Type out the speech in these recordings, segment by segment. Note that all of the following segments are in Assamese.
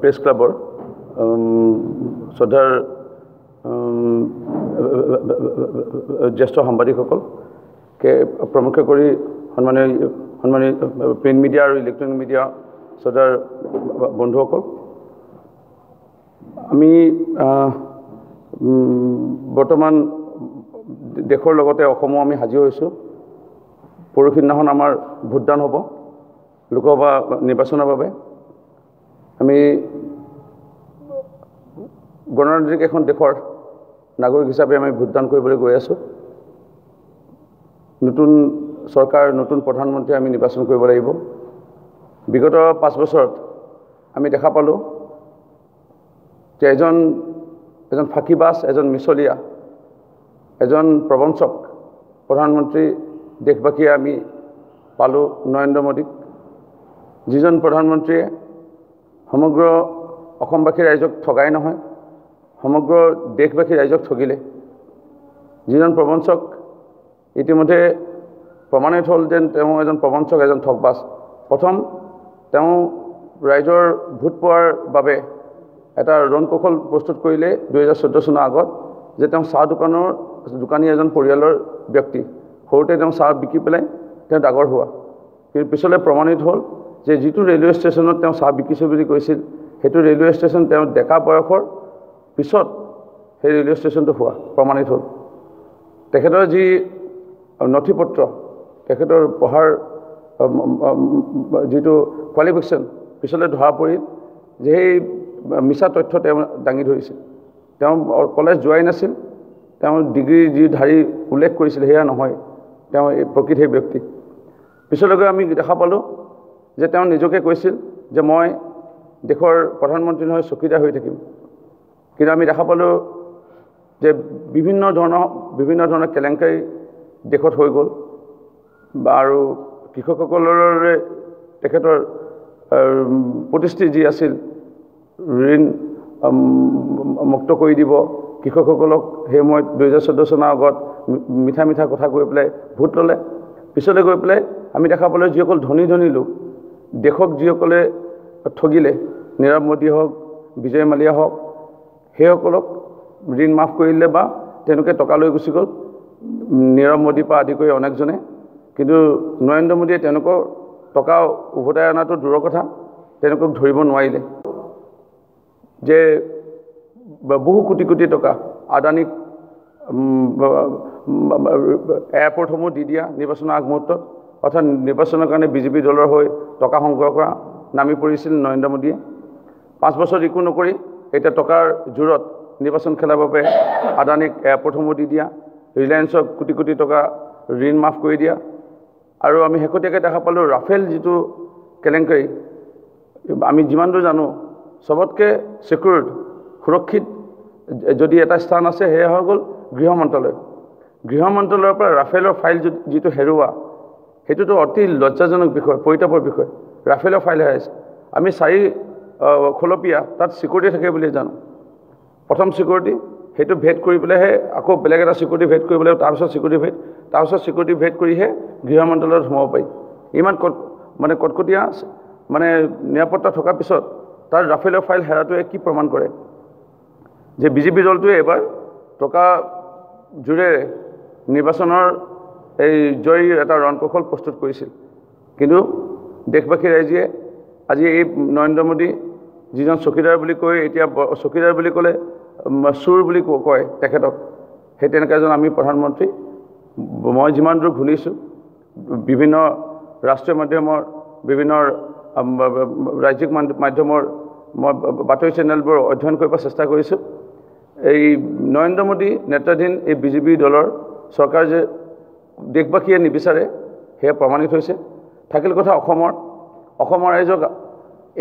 প্ৰেছ ক্লাবৰ শ্ৰদ্ধাৰ জ্যেষ্ঠ সাংবাদিকসকলকে প্ৰমুখ্য কৰি সন্মানীয় প্ৰিণ্ট মিডিয়া আৰু ইলেক্ট্ৰনিক মিডিয়া শ্ৰদ্ধাৰ বন্ধুসকল, আমি বৰ্তমান দেশৰ লগতে অসমো আমি সাজু হৈছোঁ। পৰহি দিনাখন আমাৰ ভোটদান হ'ব লোকসভা নিৰ্বাচনৰ বাবে। আমি গণতান্ত্ৰিক এখন দেশৰ নাগৰিক হিচাপে আমি ভোটদান কৰিবলৈ গৈ আছোঁ। নতুন চৰকাৰ, নতুন প্ৰধানমন্ত্ৰী আমি নিৰ্বাচন কৰিব লাগিব। বিগত 5 বছৰত আমি দেখা পালোঁ যে এজন ফাঁকিবাজ, এজন মিছলীয়া, এজন প্ৰবঞ্চক প্ৰধানমন্ত্ৰী দেশবাসীয়ে আমি পালোঁ নৰেন্দ্ৰ মোদীক, যিজন প্ৰধানমন্ত্ৰীয়ে সমগ্ৰ অসমবাসী ৰাইজক ঠগাই নহয়, সমগ্ৰ দেশবাসী ৰাইজক ঠগিলে। যিজন প্ৰবঞ্চক ইতিমধ্যে প্ৰমাণিত হ'ল যেন তেওঁ এজন প্ৰবঞ্চক, এজন ঠগবাজ। প্ৰথম তেওঁ ৰাইজৰ ভোট পোৱাৰ বাবে এটা ৰণকৌশল প্ৰস্তুত কৰিলে 2014 চনৰ আগত, যে তেওঁ চাহ দোকানী এজন পৰিয়ালৰ ব্যক্তি। সৰুতে তেওঁ চাহ বিকি পেলাই তেওঁ ডাঙৰ হোৱা, কিন্তু পিছলৈ প্ৰমাণিত হ'ল যে যিটো ৰেলৱে ষ্টেচনত তেওঁ চাহ বিকিছোঁ বুলি কৈছিল, সেইটো ৰেলৱে ষ্টেচন তেওঁ ডেকা বয়সৰ পিছত সেই ৰেলৱে ষ্টেচনটো হোৱা প্ৰমাণিত হ'ল। তেখেতৰ যি নথি পত্ৰ, তেখেতৰ পঢ়াৰ যিটো কোৱালিফিকেশ্যন পিছলৈ ধৰা পৰিল যে সেই মিছা তথ্য তেওঁ দাঙি ধৰিছিল। তেওঁ কলেজ যোৱাই নাছিল, তেওঁ ডিগ্ৰী যি ধাৰি উল্লেখ কৰিছিল সেয়া নহয়, তেওঁ প্ৰকৃত সেই ব্যক্তি। পিছলৈকে আমি দেখা পালোঁ যে তেওঁ নিজকে কৈছিল যে মই দেশৰ প্ৰধানমন্ত্ৰী নহয়, চকীদাৰ হৈ থাকিম। কিন্তু আমি দেখা পালোঁ যে বিভিন্ন ধৰণৰ কেলেংকাৰী দেশত হৈ গ'ল, আৰু কৃষকসকলৰে তেখেতৰ প্ৰতিশ্ৰুতি যি আছিল ঋণ মুক্ত কৰি দিব কৃষকসকলক, সেই সময়ত 2014 চনৰ আগত মিঠা কথা কৈ পেলাই ভোট ল'লে। পিছলৈ গৈ পেলাই আমি দেখা পালোঁ যিসকল ধনী লোক দেশক যিসকলে ঠগিলে, নীৰৱ মোদী হওক, বিজয় মালিয়া হওক, সেইসকলক ঋণ মাফ কৰি দিলে বা তেওঁলোকে টকা লৈ গুচি গ'ল, নীৰৱ মোদীৰ পৰা আদি কৰি অনেকজনে। কিন্তু নৰেন্দ্ৰ মোদীয়ে তেওঁলোকৰ টকা উভতাই অনাটো দূৰৰ কথা, তেওঁলোকক ধৰিব নোৱাৰিলে। যে বহু কোটি টকা আদানীক এয়াৰপৰ্টসমূহ দি দিয়া নিৰ্বাচনৰ আগমুহূৰ্তত, অৰ্থাৎ নিৰ্বাচনৰ কাৰণে বিজেপি দলৰ হৈ টকা সংগ্ৰহ কৰা নামি পৰিছিল নৰেন্দ্ৰ মোদীয়ে। 5 বছৰ একো নকৰি এতিয়া টকাৰ জোৰত নিৰ্বাচন খেলাৰ বাবে আদানীক এয়াৰপৰ্টসমূহ দি দিয়া, ৰিলায়েন্সক কোটি টকা ঋণ মাফ কৰি দিয়া। আৰু আমি শেহতীয়াকৈ দেখা পালোঁ ৰাফেল যিটো কেলেংকাৰী, আমি যিমান দূৰ জানো চবতকৈ ছিকিউৰ্ড, সুৰক্ষিত যদি এটা স্থান আছে সেয়া হৈ গ'ল গৃহ মন্ত্ৰালয়। গৃহ মন্ত্ৰালয়ৰ পৰা ৰাফেলৰ ফাইল যিটো হেৰুওৱা, সেইটোতো অতি লজ্জাজনক বিষয়, পৰিতাপৰ বিষয়। ৰাফেলৰ ফাইল হেৰাইছে। আমি 4 খলপীয়া তাত ছিকিউৰিটি থাকে বুলি জানো। প্ৰথম ছিকিউৰিটি সেইটো ভেট কৰি পেলাইহে আকৌ বেলেগ এটা ছিকিউৰিটি ভেট কৰিব লাগিব, তাৰপিছত ছিকিউৰিটি ভেট কৰিহে গৃহ মন্ত্ৰালয়ত সোমাব পাৰি। ইমান কটকটীয়া নিৰাপত্তা থকাৰ পিছত তাৰ ৰাফেলৰ ফাইল হেৰাটোৱে কি প্ৰমাণ কৰে যে বিজেপি দলটোৱে এবাৰ টকা জোৰেৰে নিৰ্বাচনৰ এই জয়ীৰ এটা ৰণকৌশল প্ৰস্তুত কৰিছিল। কিন্তু দেশবাসী ৰাইজে আজি এই নৰেন্দ্ৰ মোদী যিজন চকীদাৰ বুলি কৈ, এতিয়া চকীদাৰ বুলি ক'লে চোৰ বুলি কয় তেখেতক, সেই তেনেকুৱা এজন আমি প্ৰধানমন্ত্ৰী। মই যিমান দূৰ শুনিছোঁ বিভিন্ন ৰাষ্ট্ৰীয় মাধ্যমৰ, বিভিন্ন ৰাজ্যিক মাধ্যমৰ মই বাতৰি চেনেলবোৰ অধ্যয়ন কৰিব চেষ্টা কৰিছোঁ। এই নৰেন্দ্ৰ মোদী নেতৃত্বাধীন এই বিজেপি দলৰ চৰকাৰ যে দেশবাসীয়ে নিবিচাৰে সেয়া প্ৰমাণিত হৈছে। থাকিল কথা অসমৰ ৰাইজক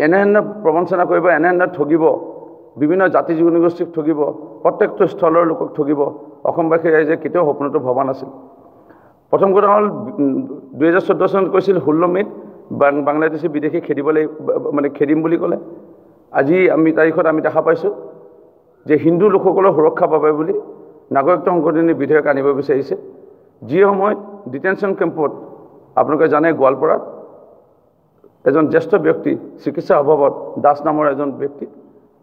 এনেধৰণে প্ৰবঞ্চনা কৰিব, এনেধৰণে ঠগিব, বিভিন্ন জাতি জনগোষ্ঠীক ঠগিব, প্ৰত্যেকটো স্থলৰ লোকক ঠগিব, অসমবাসী ৰাইজে কেতিয়াও সপোনতো ভবা নাছিল। প্ৰথম কথা হ'ল 2014 চনত কৈছিল 16 মে'ত বাংলাদেশী বিদেশী খেদিম বুলি ক'লে। আজি তাৰিখত আমি দেখা পাইছোঁ যে হিন্দু লোকসকলৰ সুৰক্ষা পাবে বুলি নাগৰিকত্ব সংশোধনী বিধেয়ক আনিব বিচাৰিছে, যি সময়ত ডিটেনশ্যন কেম্পত আপোনালোকে জানে গোৱালপাৰাত এজন জ্যেষ্ঠ ব্যক্তি চিকিৎসাৰ অভাৱত দাস নামৰ এজন ব্যক্তি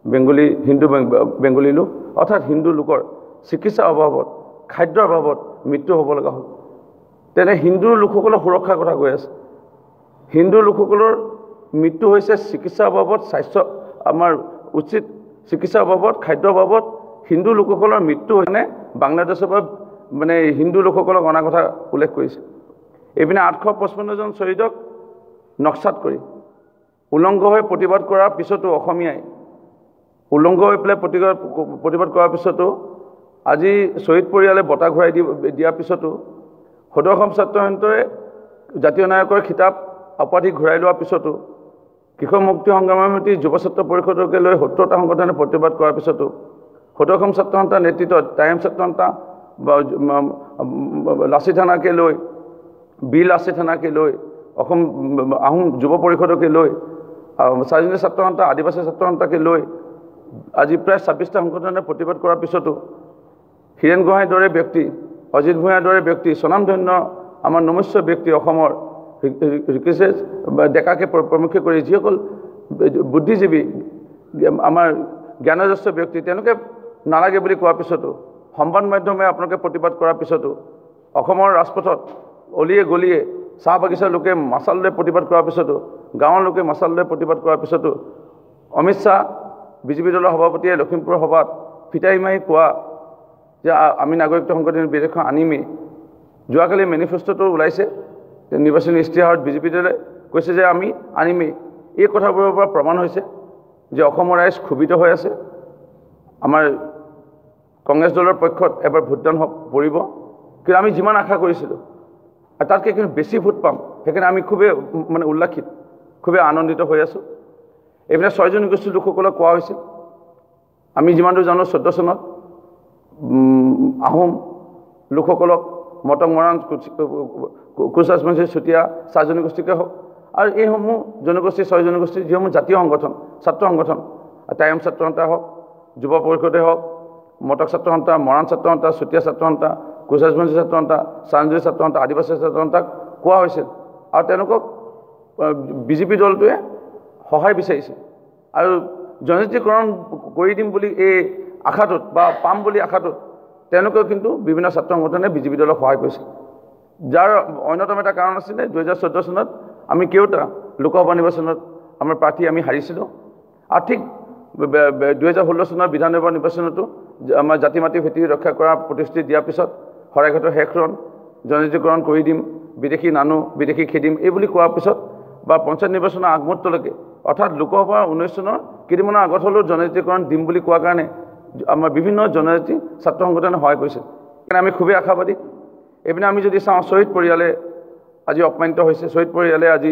বেংগলী হিন্দু বেংগলী লোক অৰ্থাৎ হিন্দু লোকৰ চিকিৎসাৰ অভাৱত খাদ্যৰ অভাৱত মৃত্যু হ'ব লগা হ'ল তেনে হিন্দু লোকসকলৰ সুৰক্ষাৰ কথা কৈ আছে হিন্দু লোকসকলৰ মৃত্যু হৈছে চিকিৎসাৰ অভাৱত স্বাস্থ্য আমাৰ উচিত চিকিৎসাৰ অভাৱত খাদ্যৰ অভাৱত হিন্দু লোকসকলৰ মৃত্যু হৈনে বাংলাদেশৰ পৰা মানে হিন্দু লোকসকলক অনা কথা উল্লেখ কৰিছে এইপিনে 855 জন শ্বহীদক নক্সাত কৰি উলংঘ হৈ প্ৰতিবাদ কৰাৰ পিছতো অসমীয়াই উলংঘ হৈ পেলাই প্ৰতিবাদ কৰাৰ পিছতো আজি শ্বহীদ পৰিয়ালে বঁটা ঘূৰাই দিয়াৰ পিছতো সদৌ অসম ছাত্ৰ সন্থাই জাতীয় নায়কৰ খিতাপ উপাধি ঘূৰাই লোৱাৰ পিছতো কৃষক মুক্তি সংগ্ৰাম সমিতি যুৱ ছাত্ৰ পৰিষদকে লৈ 70টা সংগঠনে প্ৰতিবাদ কৰাৰ পিছতো সদৌ অসম ছাত্ৰ সন্থাৰ নেতৃত্বত টাইম ছাত্ৰ সন্থা লাচি থানাকে লৈ বিল লাচি থানাকে লৈ অসম আহোম যুৱ পৰিষদকে লৈ স্বাধীনতা ছাত্ৰ সন্থা আদিবাসী ছাত্ৰ সন্থাকে লৈ আজি প্ৰায় 26টা সংগঠনে প্ৰতিবাদ কৰাৰ পিছতো হীৰেণ গোহাঁইৰ দৰে ব্যক্তি অজিত ভূঞাৰ দৰে ব্যক্তি স্বনামধন্য আমাৰ নমস্য ব্যক্তি অসমৰ ঋষিকেশ ডেকাকে প্ৰমুখ্য কৰি যিসকল বুদ্ধিজীৱী আমাৰ জ্ঞানজ্যেষ্ঠ ব্যক্তি তেওঁলোকে নালাগে বুলি কোৱাৰ পিছতো সংবাদ মাধ্যমে আপোনালোকে প্ৰতিবাদ কৰাৰ পিছতো অসমৰ ৰাজপথত অলিয়ে গলিয়ে চাহ বাগিচাৰ লোকে মাছাল লৈ প্ৰতিবাদ কৰাৰ পিছতো গাঁৱৰ লোকে মাছাল লৈ প্ৰতিবাদ কৰাৰ পিছতো অমিত শ্বাহ বিজেপি দলৰ সভাপতিয়ে লখিমপুৰৰ সভাত ফিতাহি মাৰি কোৱা যে আমি নাগৰিকত্ব সংশোধনী বিধেয়কখন আনিমেই যোৱাকালি মেনিফেষ্টোটো ওলাইছে নিৰ্বাচনী ইস্তিহাৰত বিজেপি দলে কৈছে যে আমি আনিমেই এই কথাবোৰৰ পৰা প্ৰমাণ হৈছে যে অসমৰ ৰাইজ ক্ষোভিত হৈ আছে আমাৰ কংগ্ৰেছ দলৰ পক্ষত এবাৰ ভোটদান পৰিব কিন্তু আমি যিমান আশা কৰিছিলোঁ তাতকৈ কিন্তু বেছি ভোট পাম সেইকাৰণে আমি খুবেই মানে উল্লাসিত খুবেই আনন্দিত হৈ আছোঁ এইপিনে 6 জনগোষ্ঠীৰ লোকসকলক কোৱা হৈছিল আমি যিমান দূৰ জানো 14 চনত আহোম লোকসকলক মটক মৰাণ কোচ ৰাজবংশী চুতীয়া চাহ জনগোষ্ঠীকে হওক আৰু এইসমূহ জনগোষ্ঠী 6 জনগোষ্ঠী যিসমূহ জাতীয় সংগঠন ছাত্ৰ সংগঠন টাইম ছাত্ৰ সন্থা হওক যুৱ পৰিষদে হওক মটক ছাত্ৰ সন্থা মৰাণ ছাত্ৰ সন্থা চুতীয়া ছাত্ৰ সন্থা কোচ ৰাজবংশী ছাত্ৰ সন্থা চানজুৰি ছাত্ৰ সন্থা আদিবাসী ছাত্ৰ সন্থাক কোৱা হৈছিল আৰু তেওঁলোকক বিজেপি দলটোৱে সহায় বিচাৰিছে আৰু জনজাতীয়কৰণ কৰি দিম বুলি এই আশাটোত বা পাম বুলি আশাটোত তেওঁলোকেও কিন্তু বিভিন্ন ছাত্ৰ সংগঠনে বিজেপি দলক সহায় কৰিছে যাৰ অন্যতম এটা কাৰণ আছিলে 2014 চনত আমি কেওটা লোকসভা নিৰ্বাচনত আমাৰ প্ৰাৰ্থী আমি হাৰিছিলোঁ আৰু ঠিক 2016 চনৰ বিধানসভা নিৰ্বাচনতো আমাৰ জাতি মাটি ভেটি ৰক্ষা কৰাৰ প্ৰতিশ্ৰুতি দিয়াৰ পিছত শৰাইঘাটৰ শেষৰণ জনজাতীয়কৰণ কৰি দিম বিদেশী নানো বিদেশী খেদিম এই বুলি কোৱাৰ পিছত বা পঞ্চায়ত নিৰ্বাচনৰ আগমুহূৰ্তলৈকে অৰ্থাৎ লোকসভা 19 চনৰ কেইদিনমানৰ আগত হ'লেও জনজাতীয়কৰণ দিম বুলি কোৱাৰ কাৰণে আমাৰ বিভিন্ন জনজাতি ছাত্ৰ সংগঠনে সহায় কৰিছে সেইকাৰণে আমি খুবেই আশাবাদী এইপিনে আমি যদি চাওঁ শ্বহীদ পৰিয়ালে আজি অপমানিত হৈছে শ্বহীদ পৰিয়ালে আজি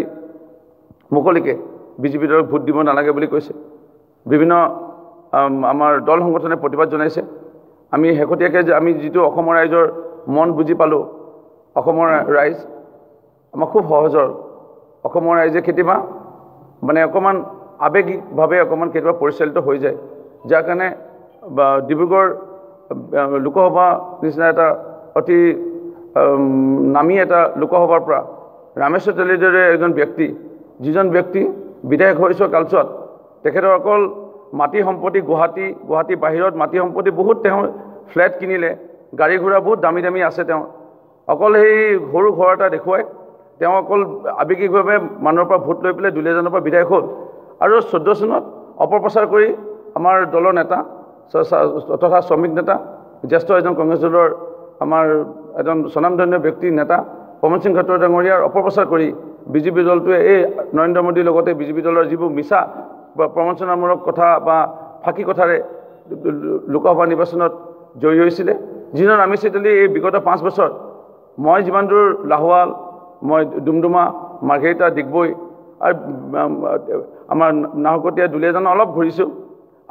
মুকলিকে বিজেপি দলক ভোট দিব নালাগে বুলি কৈছে বিভিন্ন আমাৰ দল সংগঠনে প্ৰতিবাদ জনাইছে আমি শেহতীয়াকৈ যে আমি যিটো অসমৰ ৰাইজৰ মন বুজি পালোঁ অসমৰ ৰাইজ আমাৰ খুব সহজৰ অসমৰ ৰাইজে কেতিয়াবা মানে অকণমান আৱেগিকভাৱে অকণমান কেতিয়াবা পৰিচালিত হৈ যায় যাৰ কাৰণে ডিব্ৰুগড় লোকসভা নিচিনা এটা অতি নামী এটা লোকসভাৰ পৰা ৰামেশ্বৰ তেলীৰ দৰে এজন ব্যক্তি যিজন ব্যক্তি বিধায়ক হৈ যোৱা কালচোৱাত তেখেতৰ অকল মাটি সম্পত্তি গুৱাহাটী বাহিৰত মাটি সম্পত্তি বহুত তেওঁ ফ্লেট কিনিলে গাড়ী ঘোঁৰা বহুত দামী দামী আছে তেওঁ অকল সেই সৰু ঘৰ এটা দেখুৱাই তেওঁ অকল আৱেগিকভাৱে মানুহৰ পৰা ভোট লৈ পেলাই দুলীয়াজানৰ পৰা বিধায়ক হ'ল আৰু 14 চনত অপপ্ৰচাৰ কৰি আমাৰ দলৰ নেতা তথা শ্ৰমিক নেতা জ্যেষ্ঠ এজন কংগ্ৰেছ দলৰ আমাৰ এজন স্বনামধন্য ব্যক্তি নেতা পৱন সিং ঘাটৰ ডাঙৰীয়াৰ অপপ্ৰচাৰ কৰি বিজেপি দলটোৱে এই নৰেন্দ্ৰ মোদীৰ লগতে বিজেপি দলৰ যিবোৰ মিছা বা প্ৰবঞ্চনামূলক কথা বা ফাঁকি কথাৰে লোকসভা নিৰ্বাচনত জয়ী হৈছিলে যিজন ৰামেশ্বৰ তেলী এই বিগত 5 বছৰ মই যিমান দূৰ লাহোৱাল মই ডুমডুমা মাৰ্ঘেৰিটা ডিগবৈ আৰু আমাৰ নাহকটীয়া দুলীয়াজান অলপ ঘূৰিছোঁ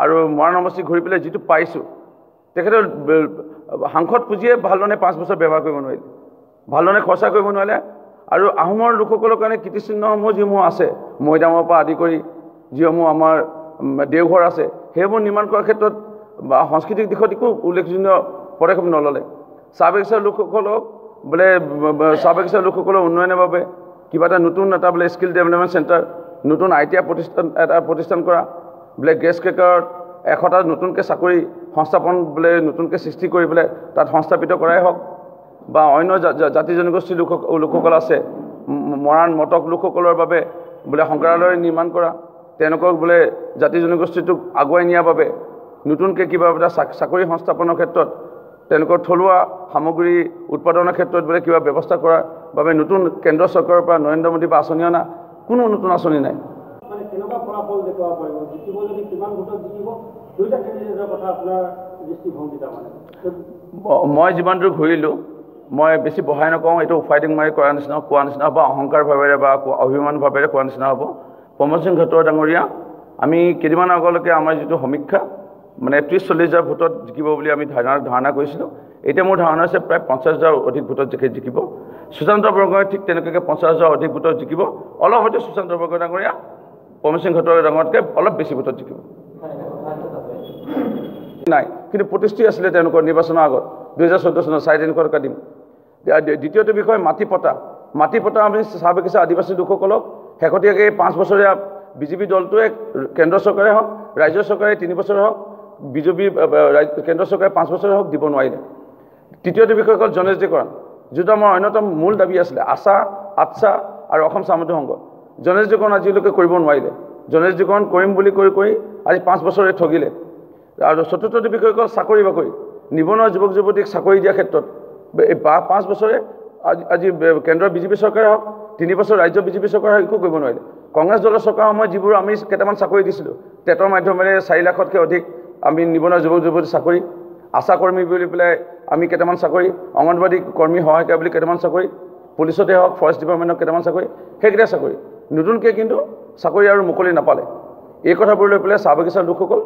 আৰু মৰাণ সমষ্টি ঘূৰি পেলাই যিটো পাইছোঁ তেখেতৰ সাংসদ পুঁজিয়ে ভালধৰণে 5 বছৰ ব্যৱহাৰ কৰিব নোৱাৰিলে ভালধৰণে খৰচা কৰিব নোৱাৰিলে আৰু আহোমৰ লোকসকলৰ কাৰণে কীৰ্তিচিহ্নসমূহ যিসমূহ আছে মৈদামৰ পৰা আদি কৰি যিসমূহ আমাৰ দেওঘৰ আছে সেইবোৰ নিৰ্মাণ কৰাৰ ক্ষেত্ৰত বা সাংস্কৃতিক দিশত একো উল্লেখযোগ্য পদক্ষেপ নল'লে চাহ বাগিচাৰ লোকসকলক বোলে চাহ বাগিচাৰ লোকসকলৰ উন্নয়নৰ বাবে কিবা এটা নতুন এটা বোলে স্কিল ডেভেলপমেণ্ট চেণ্টাৰ নতুন ITI প্ৰতিষ্ঠান কৰা বোলে গেছ ক্ৰেকাৰত 100টা নতুনকৈ চাকৰি সংস্থাপন বোলে নতুনকৈ সৃষ্টি কৰি বোলে তাত সংস্থাপিত কৰাই হওক বা অন্য জাতি জনগোষ্ঠীৰ লোকসকল আছে মৰাণ মটক লোকসকলৰ বাবে বোলে সংগ্ৰহালয় নিৰ্মাণ কৰা তেওঁলোকক বোলে জাতি জনগোষ্ঠীটোক আগুৱাই নিয়াৰ বাবে নতুনকৈ কিবা এটা চাকৰি সংস্থাপনৰ ক্ষেত্ৰত তেওঁলোকৰ থলুৱা সামগ্ৰী উৎপাদনৰ ক্ষেত্ৰত বোলে কিবা ব্যৱস্থা কৰাৰ বাবে নতুন কেন্দ্ৰ চৰকাৰৰ পৰা নৰেন্দ্ৰ মোদী বা আঁচনি অনা কোনো নতুন আঁচনি নাই মানে কেনেকুৱা ফলাফল দেখুৱাব পাৰিব জিকিব যদি কিমান ভোটত জিকিব দুইটা কেণ্ডিডেটৰ কথা আপোনাৰ দৃষ্টিভংগী তাৰমানে মই যিমান দূৰ ঘূৰিলোঁ মই বেছি বহাই নকওঁ এইটো ফাইটিং মাৰি কৰা নিচিনা কোৱা নিচিনা হ'ব অহংকাৰ ভাৱেৰে বা অভিমান ভাৱেৰে কোৱা নিচিনা হ'ব প্ৰমোদ সিং ঘটোৱা ডাঙৰীয়া আমি কেইদিনমান আগলৈকে আমাৰ যিটো সমীক্ষা মানে 30-40 হাজাৰ ভোটত জিকিব বুলি আমি ধাৰণা কৰিছিলোঁ এতিয়া মোৰ ধাৰণা আছে প্ৰায় 50,000 অধিক ভোটত জিকিব সুশান্ত বৰগোহাঁই ঠিক তেনেকৈ 50,000 অধিক ভোটত জিকিব অলপ হয়তো সুশান্ত বৰগোহাঁই ডাঙৰীয়া প্ৰমোদ সিং ঘটোৱা ডাঙৰীয়াতকৈ অলপ বেছি ভোটত জিকিব নাই কিন্তু প্ৰতিষ্ঠি আছিলে তেওঁলোকৰ নিৰ্বাচনৰ আগত 2014 চনত 3.5 টকা দিম দ্বিতীয়টো বিষয় মাটি পটা আমি চাহ বাগিচা আদিবাসী লোকসকলক শেহতীয়াকৈ 5 বছৰীয়া বিজেপি দলটোৱে কেন্দ্ৰ চৰকাৰে হওক ৰাজ্য চৰকাৰে 3 বছৰ হওক বিজেপি কেন্দ্ৰ চৰকাৰে 5 বছৰ হওক দিব নোৱাৰিলে তৃতীয়টো বিষয় হ'ল জনজাতিকৰণ যিটো আমাৰ অন্যতম মূল দাবী আছিলে আচ্ছা আৰু অসম সামন্ত সংঘ জনজাতিকৰণ আজিলৈকে কৰিব নোৱাৰিলে জনজাতিকৰণ কৰিম বুলি কৰি আজি 5 বছৰে ঠগিলে আৰু চতুৰ্থটো বিষয় হ'ল চাকৰি বাকৰি নিবনুৱা যুৱক যুৱতীক চাকৰি দিয়াৰ ক্ষেত্ৰত 5 বছৰে আজি কেন্দ্ৰৰ বিজেপি চৰকাৰে হওক 3 বছৰ ৰাজ্য বিজেপি চৰকাৰে একো কৰিব নোৱাৰিলে কংগ্ৰেছ দলৰ চৰকাৰ সময়ত যিবোৰ আমি কেইটামান চাকৰি দিছিলোঁ টেটৰ মাধ্যমেৰে 4 লাখতকৈ অধিক আমি নিবনুৱা যুৱক যুৱতী চাকৰি আশা কৰ্মী বুলি পেলাই আমি কেইটামান চাকৰি অংগনবাদী কৰ্মী সহায়িকা বুলি কেইটামান চাকৰি পুলিচতে হওক ফৰেষ্ট ডিপাৰ্টমেণ্টত কেইটামান চাকৰি সেইকেইটা চাকৰি নতুনকৈ কিন্তু চাকৰি আৰু মুকলি নাপালে এই কথাবোৰ লৈ পেলাই চাহ বাগিচাৰ লোকসকল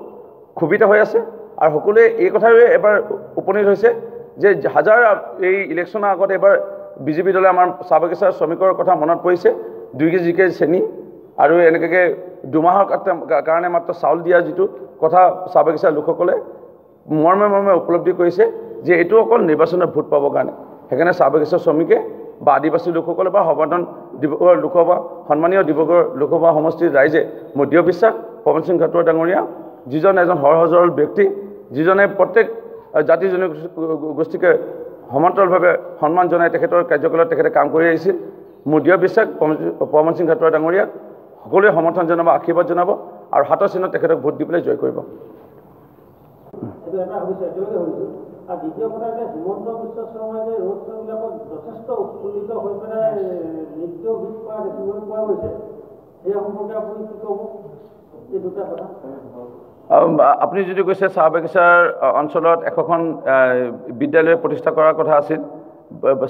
ক্ষোভিত হৈ আছে আৰু সকলোৱে এই কথাৰে এবাৰ উপনীত হৈছে যে হাজাৰ এই ইলেকশ্যনৰ আগত এবাৰ বিজেপি দলে আমাৰ চাহ বাগিচাৰ শ্ৰমিকৰ কথা মনত পৰিছে 2 কেজি চেনি আৰু এনেকৈ 2 মাহৰ কাৰণে মাত্ৰ চাউল দিয়া যিটো কথা চাহ বাগিচাৰ লোকসকলে মৰ্মে উপলব্ধি কৰিছে যে এইটো অকল নিৰ্বাচনত ভোট পাবৰ কাৰণে সেইকাৰণে চাহ বাগিচাৰ শ্ৰমিকে বা আদিবাসী লোকসকলে বা সৰ্বাধন ডিব্ৰুগড় লোকসভা সন্মানীয় ডিব্ৰুগড় লোকসভা সমষ্টিৰ ৰাইজে মোৰ দৃঢ় বিশ্বাস প্ৰমোদ সিং ঘটোৱা ডাঙৰীয়া যিজন এজন সৰল ব্যক্তি যিজনে প্ৰত্যেক জাতি জনগোষ্ঠীকে সমান্তৰালভাৱে সন্মান জনাই তেখেতৰ কাৰ্যকলাপ তেখেতে কাম কৰি আহিছিল মোৰ দৃঢ় বিশ্বাস প্ৰমোদ সিং ঘটোৱা ডাঙৰীয়াক সকলোৱে সমৰ্থন জনাব আশীৰ্বাদ জনাব আৰু হাতৰ চিহ্নত তেখেতক ভোট দি পেলাই জয় কৰিব আৰু দ্বিতীয় কথা যে হিমন্ত বিশ্ব শৰ্মাই যে ৰোড শ্ব'বিলাকত যথেষ্ট উৎফুল্লিত হৈ পেলাই নৃত্য গীত কৰা দেখিবলৈ পোৱা গৈছে সেই সম্পৰ্কে আপুনি কি ক'ব এই দুটা কথা আপুনি যদি কৈছে চাহ বাগিচাৰ অঞ্চলত এখন বিদ্যালয় প্ৰতিষ্ঠা কৰাৰ কথা আছিল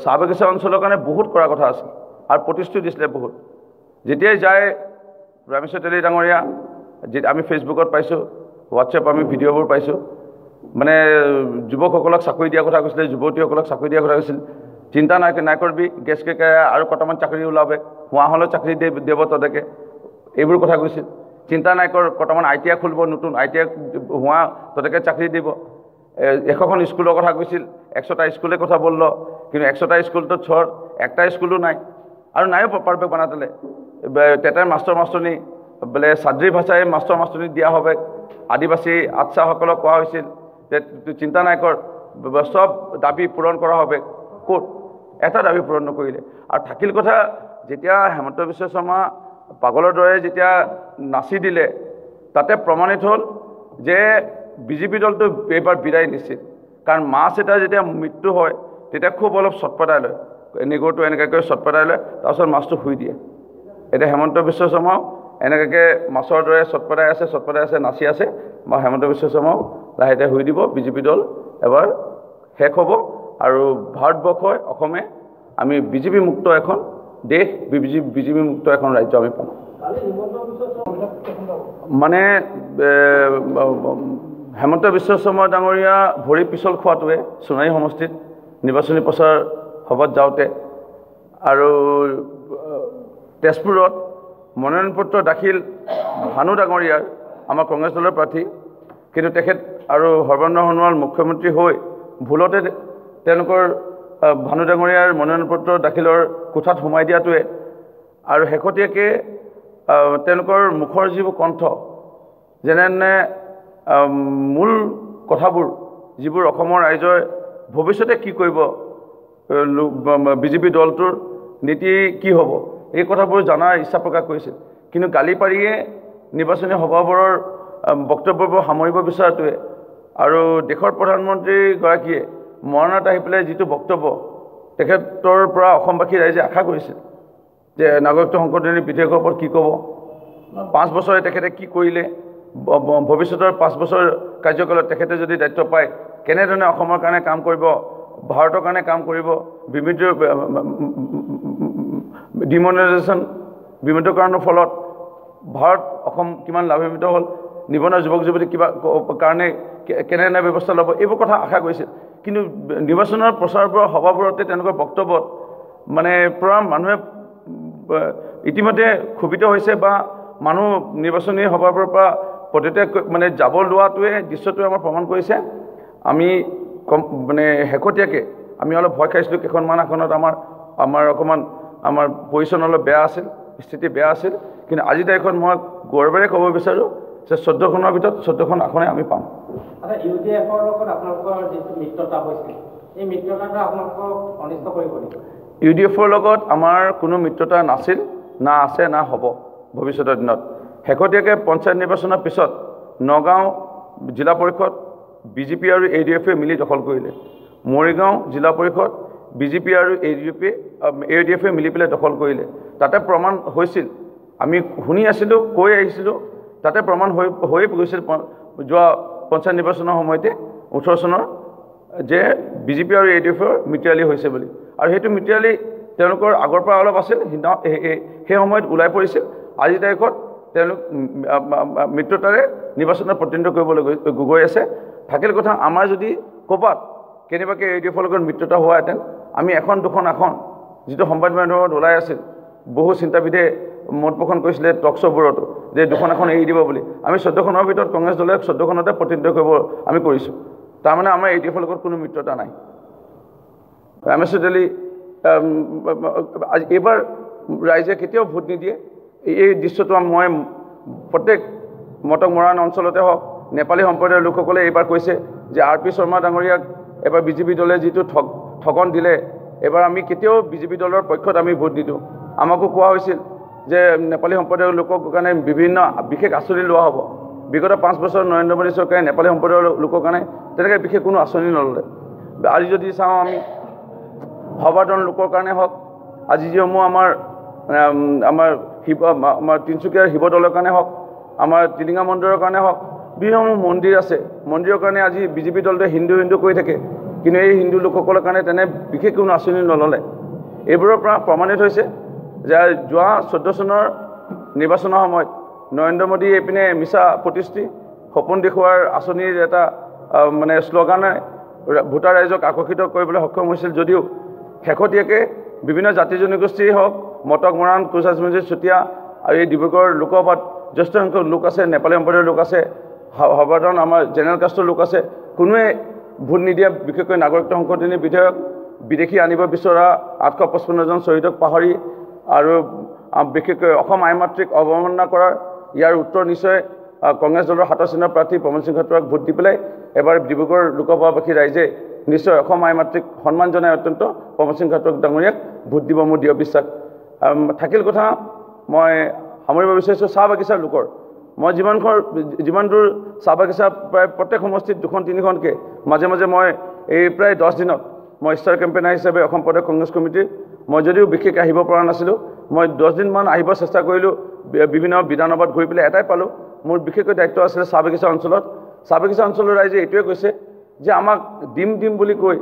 চাহ বাগিচা অঞ্চলৰ কাৰণে বহুত কৰাৰ কথা আছিল আৰু প্ৰতিশ্ৰুতি দিছিলে বহুত যেতিয়াই যায় ৰামেশ্বৰ তেলী ডাঙৰীয়া আমি ফেচবুকত পাইছোঁ হোৱাটছএপ আমি ভিডিঅ'বোৰ পাইছোঁ মানে যুৱকসকলক চাকৰি দিয়াৰ কথা কৈছিলে যুৱতীসকলক চাকৰি দিয়াৰ কথা কৈছিল চিন্তা নাই কৰিবি গেছ কেকাৰে আৰু কটামান চাকৰি ওলাবে হোৱা হ'লেও চাকৰি দিব তদেকে এইবোৰ কথা কৈছিল চিন্তা নাই কটামান ITI খুলিব নতুন ITI হোৱা তদেকে চাকৰি দিব 100খন স্কুলৰ কথা কৈছিল 100টা স্কুলৰ কথা বলল কিন্তু 100টা স্কুলটো ছৰ একটা স্কুলো নাই আৰু নাইও পাৰফেক্ট বনাতলে টেটাৰ মাষ্টৰনী বোলে চাদ্ৰী ভাষাই মাষ্টৰনী দিয়া হবে আদিবাসী আচ্ছাসকলক কোৱা হৈছিল যে চিন্তা নাই সব দাবী পূৰণ কৰা হবে ক'ত এটা দাবী পূৰণ নকৰিলে আৰু থাকিল কথা যেতিয়া হেমন্ত বিশ্ব শৰ্মা পাগলৰ দৰে যেতিয়া নাচি দিলে তাতে প্ৰমাণিত হ'ল যে বিজেপি দলটো এইবাৰ বিদায় নিশ্চিত কাৰণ মাছ এটা যেতিয়া মৃত্যু হয় তেতিয়া খুব অলপ চটপটাই লয় নিগৰটো এনেকৈ চটপটাই লয় তাৰপিছত মাছটো শুই দিয়ে এতিয়া হেমন্ত বিশ্ব শৰ্মাও এনেকৈ মাছৰ দৰে চটপটাই আছে নাচি আছে বা হেমন্ত বিশ্ব শৰ্মাও লাহেতে শুই দিব বিজেপি দল এবাৰ শেষ হ'ব আৰু ভাৰতবৰ্ষই অসমে আমি বিজেপি মুক্ত এখন দেশ বিজেপি মুক্ত এখন ৰাজ্য আমি পাম মানে হেমন্ত বিশ্ব শৰ্মা ডাঙৰীয়া ভৰি পিছল খোৱাটোৱে সোণাৰী সমষ্টিত নিৰ্বাচনী প্ৰচাৰ সভাত যাওঁতে আৰু তেজপুৰত মনোনয়ন পত্ৰ দাখিল ভানু ডাঙৰীয়াৰ আমাৰ কংগ্ৰেছ দলৰ প্ৰাৰ্থী কিন্তু তেখেত আৰু সৰ্বানন্দ সোণোৱাল মুখ্যমন্ত্ৰী হৈ ভুলতে তেওঁলোকৰ ভানু ডাঙৰীয়াৰ মনোনয়ন পত্ৰ দাখিলৰ কোঠাত সোমাই দিয়াটোৱে আৰু শেহতীয়াকৈ তেওঁলোকৰ মুখৰ যিবোৰ কণ্ঠ যেনে মূল কথাবোৰ যিবোৰ অসমৰ ৰাইজৰ ভৱিষ্যতে কি কৰিব বিজেপি দলটোৰ নীতি কি হ'ব এই কথাবোৰ জনাৰ ইচ্ছা প্ৰকাশ কৰিছিল কিন্তু গালি পাৰিয়ে নিৰ্বাচনী সভাবোৰৰ বক্তব্যবোৰ সামৰিব বিচৰাটোৱে আৰু দেশৰ প্ৰধানমন্ত্ৰীগৰাকীয়ে মৰণাত আহি পেলাই যিটো বক্তব্য তেখেতৰ পৰা অসমবাসী ৰাইজে আশা কৰিছিল যে নাগৰিকত্ব সংশোধনী বিধেয়কৰ ওপৰত কি ক'ব 5 বছৰে তেখেতে কি কৰিলে ভৱিষ্যতৰ 5 বছৰ কাৰ্যকালত তেখেতে যদি দায়িত্ব পায় কেনেধৰণে অসমৰ কাৰণে কাম কৰিব ভাৰতৰ কাৰণে কাম কৰিব ডিমনেলাইজেশ্যন বিমুদ্ৰীকৰণৰ ফলত ভাৰত অসম কিমান লাভান্বিত হ'ল নিবনুৱা যুৱক যুৱতী কিবা কাৰণে কেনেধৰণে ব্যৱস্থা ল'ব এইবোৰ কথা আশা কৰিছিল কিন্তু নিৰ্বাচনৰ প্ৰচাৰবোৰ সভাবোৰতে তেওঁলোকৰ বক্তব্যত মানে পৰা মানুহে ইতিমধ্যে ক্ষোভিত হৈছে বা মানুহ নিৰ্বাচনী সভাবোৰৰ পৰা পদত্যাগ মানে যাব লোৱাটোৱে দৃশ্যটোৱে আমাৰ প্ৰমাণ কৰিছে আমি মানে শেহতীয়াকৈ আমি অলপ ভয় খাইছিলোঁ কেইখনমান আসনত আমাৰ অকণমান আমাৰ পজিশ্যন অলপ বেয়া আছিল স্থিতি বেয়া আছিল কিন্তু আজি তাৰিখত মই গৌৰৱেৰে ক'ব বিচাৰোঁ যে 14খনৰ ভিতৰত 14খন আসনে আমি পাম ইউডিএফৰ লগত আপোনালোকৰ যিটো মিত্ৰতা হৈছিল এই মিত্ৰতাটো আপোনালোকক অনিষ্ট কৰিব নেকি ইউডিএফৰ লগত আমাৰ কোনো মিত্ৰতা নাছিল না আছে না হ'ব ভৱিষ্যতৰ দিনত শেহতীয়াকৈ পঞ্চায়ত নিৰ্বাচনৰ পিছত নগাঁও জিলা পৰিষদ বিজেপি আৰু এডিএফে মিলি দখল কৰিলে মৰিগাঁও জিলা পৰিষদ বিজেপি আৰু এডিএফে মিলি পেলাই দখল কৰিলে তাতে প্ৰমাণ হৈছিল আমি শুনি আছিলোঁ কৈ আহিছিলোঁ তাতে প্ৰমাণ হৈ গৈছিল যোৱা পঞ্চায়ত নিৰ্বাচনৰ সময়তে 18 চনৰ যে বিজেপি আৰু এডিএফৰ মিত্ৰালি হৈছে বুলি আৰু সেইটো মিত্ৰালি তেওঁলোকৰ আগৰ পৰা অলপ আছিল সেই সময়ত ওলাই পৰিছিল আজি তাৰিখত তেওঁলোক মিত্ৰতাৰে নিৰ্বাচনত প্ৰতিদ্বন্দ্বিতা কৰিবলৈ গৈ আছে থাকিল কথা আমাৰ যদি ক'ৰবাত কেনেবাকৈ এডিএফৰ লগত মিত্ৰতা হোৱাহেঁতেন আমি এখন দুখন আসন যিটো সংবাদ মাধ্যমত ওলাই আছিল বহু চিন্তাবিদে মত পোষণ কৰিছিলে টক শ্ব'বোৰতো যে দুখন এখন এৰি দিব বুলি আমি 14খনৰ ভিতৰত কংগ্ৰেছ দলে 14খনতে প্ৰতিদ্বন্দ্বিতা কৰিব আমি কৰিছোঁ তাৰমানে আমাৰ এডিএফৰ লগত কোনো মিত্ৰতা নাই ৰামেশ্বৰ তেলী এইবাৰ ৰাইজে কেতিয়াও ভোট নিদিয়ে এই দৃশ্যটো মই প্ৰত্যেক মটক মৰাণ অঞ্চলতে হওক নেপালী সম্প্ৰদায়ৰ লোকসকলে এইবাৰ কৈছে যে RP শৰ্মা ডাঙৰীয়াক এবাৰ বিজেপি দলে যিটো ঠগন দিলে এবাৰ আমি কেতিয়াও বিজেপি দলৰ পক্ষত আমি ভোট নিদিওঁ আমাকো কোৱা হৈছিল যে নেপালী সম্প্ৰদায়ৰ লোকৰ কাৰণে বিভিন্ন বিশেষ আঁচনি লোৱা হ'ব বিগত 5 বছৰ নৰেন্দ্ৰ মোদী চৰকাৰে নেপালী সম্প্ৰদায়ৰ লোকৰ কাৰণে তেনেকৈ বিশেষ কোনো আঁচনি নল'লে আজি যদি চাওঁ আমি সৰ্বসাধাৰণ লোকৰ কাৰণে হওক আজি যিসমূহ আমাৰ তিনিচুকীয়াৰ শিৱদৌলৰ কাৰণে হওক আমাৰ টিলিঙা মন্দিৰৰ কাৰণে হওক বিভিন্ন মন্দিৰ আছে মন্দিৰৰ কাৰণে আজি বিজেপি দলটোৱে হিন্দু কৰি থাকে কিন্তু এই হিন্দু লোকসকলৰ কাৰণে তেনে বিশেষ কোনো আঁচনি নল'লে এইবোৰৰ পৰা প্ৰমাণিত হৈছে যে যোৱা 14 চনৰ নিৰ্বাচনৰ সময়ত নৰেন্দ্ৰ মোদী এইপিনে মিছা প্ৰতিশ্ৰুতি সপোন দেখুওৱাৰ আঁচনিৰ এটা মানে শ্লোগানে ভোটাৰ ৰাইজক আকৰ্ষিত কৰিবলৈ সক্ষম হৈছিল যদিও শেহতীয়াকৈ বিভিন্ন জাতি জনগোষ্ঠীয়ে হওক মটক মৰাণ কোচ ৰাজবংশী চুতীয়া আৰু এই ডিব্ৰুগড়ৰ লোকসভাত যথেষ্ট সংখ্যক লোক আছে নেপালী সম্প্ৰদায়ৰ লোক আছে সৰ্বসাধাৰণ আমাৰ জেনেৰেল কাষ্টৰ লোক আছে কোনোৱে ভোট নিদিয়া বিশেষকৈ নাগৰিকত্ব সংশোধনী বিধেয়ক বিদেশী আনিব বিচৰা 855জন শ্বহীদক পাহৰি আৰু বিশেষকৈ অসম আই মাতৃক অৱমাননা কৰাৰ ইয়াৰ উত্তৰ নিশ্চয় কংগ্ৰেছ দলৰ 7 চিনৰ প্ৰাৰ্থী পৱন সিং খাটুৱাক ভোট দি পেলাই এবাৰ ডিব্ৰুগড় লোকসভাবাসী ৰাইজে নিশ্চয় অসম আই মাতৃক সন্মান জনাই অত্যন্ত পৱন সিং খাটুৱাক ডাঙৰীয়াক ভোট দিব মোৰ দৃঢ় বিশ্বাস থাকিল কথা মই সামৰিব বিচাৰিছোঁ চাহ বাগিচাৰ লোকৰ মই যিমান দূৰ চাহ বাগিচা প্ৰায় প্ৰত্যেক সমষ্টিত 2-3খনকৈ মাজে মাজে মই এই প্ৰায় 10 দিনত মই ষ্টাৰ কেম্পেইনাৰ হিচাপে অসম প্ৰদেশ কংগ্ৰেছ কমিটিৰ মই যদিও বিশেষকৈ আহিব পৰা নাছিলোঁ মই 10 দিনমান আহিব চেষ্টা কৰিলোঁ বিভিন্ন বিধানসভাত ঘূৰি পেলাই এটাই পালোঁ মোৰ বিশেষকৈ দায়িত্ব আছিলে চাহ বাগিচা অঞ্চলত চাহ বাগিচা অঞ্চলৰ ৰাইজে এইটোৱে কৈছে যে আমাক দিম বুলি কৈ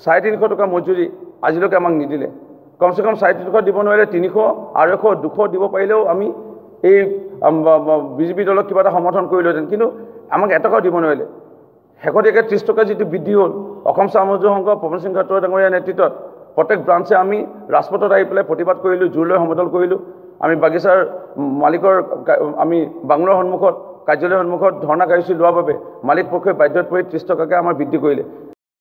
350 টকা মজুৰি আজিলৈকে আমাক নিদিলে কমচে কম 350 দিব নোৱাৰিলে 300 200 200 দিব পাৰিলেও আমি এই বিজেপি দলক কিবা এটা সমৰ্থন কৰিলোহেঁতেন কিন্তু আমাক এটকাও দিব নোৱাৰিলে শেহতীয়াকৈ 30 টকা যিটো বৃদ্ধি হ'ল অসম চাহ মজদুৰ সংঘ পৱন সিং খাটুৱা ডাঙৰীয়াৰ নেতৃত্বত প্ৰত্যেক ব্ৰাঞ্চে আমি ৰাজপথত আহি পেলাই প্ৰতিবাদ কৰিলোঁ জোৰ লৈ সমদল কৰিলোঁ আমি বাগিচাৰ মালিকৰ আমি বাংলোৰ সন্মুখত কাৰ্যালয়ৰ সন্মুখত ধৰ্ণা কাৰ্যসূচী লোৱাৰ বাবে মালিক পক্ষই বাধ্যত পৰি 30 টকাকৈ আমাৰ বৃদ্ধি কৰিলে